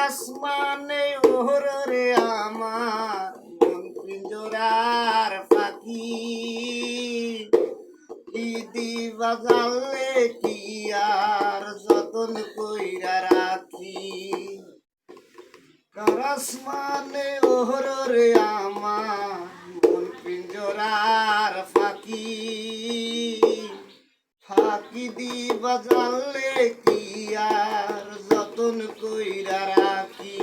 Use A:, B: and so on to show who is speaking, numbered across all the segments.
A: আসমানে ওহরে আমার মন পিঞ্জরার পাখি দিবা জানলে কি আর যতন কইরা রাখি আসমানে ওহরে আমার মন পিঞ্জরার পাখি ফাঁকি দিবা জানলে কি আর যতন কইরা রাখি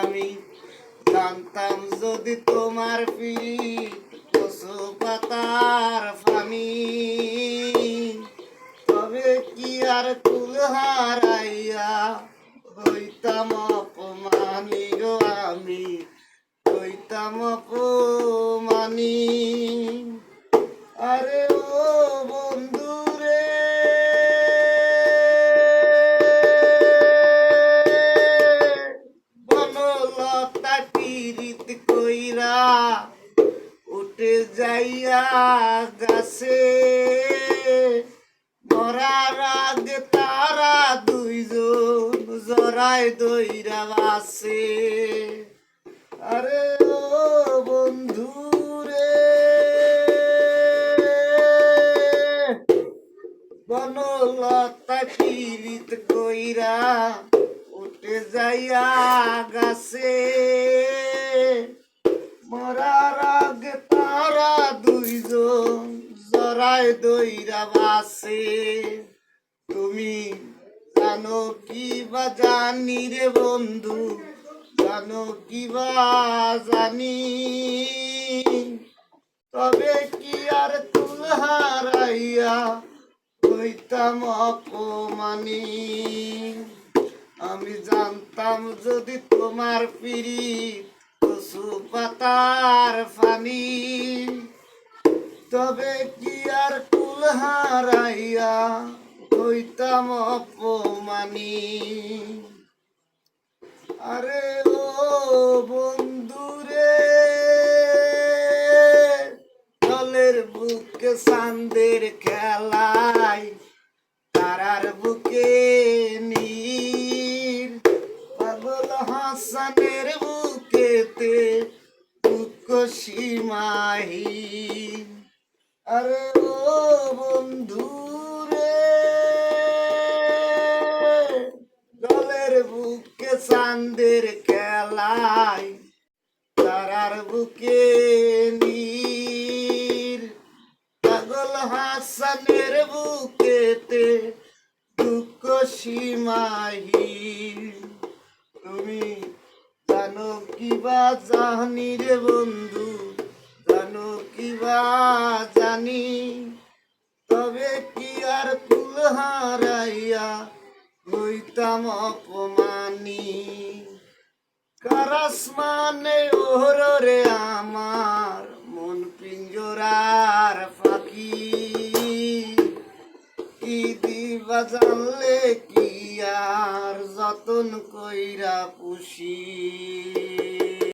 A: আমি জানতাম যদি তোমার পিঠ কচু পাতার ফানি তবে কি আর কুল হারাইয়া হইতাম অপমানি গো আমি হইতাম অপমানি আরে ও বন্ধু রে বনলতা পীড়িত কইরা উঠে যাইয়া গাছে মরার আগে তারা দুইজন জড়ায় দইরা বাসে আরে ও বন্ধু রে বনলতা পীড়িত কইরা উঠে যাইয়া গাছে মরার আগে তারা দুইজন জড়ায় দইরা বাসে তুমি জানো কি বা জানি রে বন্ধু জানো কি বা জানি তবে কি আর তুল হারাইয়া হইতাম অপমানি আমি জানতাম যদি তোমার পিরিত কচু পাতার ফানি তবে কি আর কুল হারাইয়া হইতাম অপমানি আরে ও বন্ধু রে জলের বুকে চাঁদের খেলায় তারার বুকে নীর পাগল হাসানের বুকেতে দুঃখ সীমাহীন আরে ও বন্ধু রে জলের বুকে চাঁদের খেলায় তারার বুকে নীর পাগল হাসানের বুকেতে দুঃখ সীমাহীন তুমি জানো কি বা জানি রে বন্ধু জানো কি বা জানি তবে কি আর কুল হারাইয়া হইতাম অপমানি আসমানে ওহরে আমার মন পিঞ্জরার পাখি কি দিবা জানলে কি আর যতন কইরা পুষি।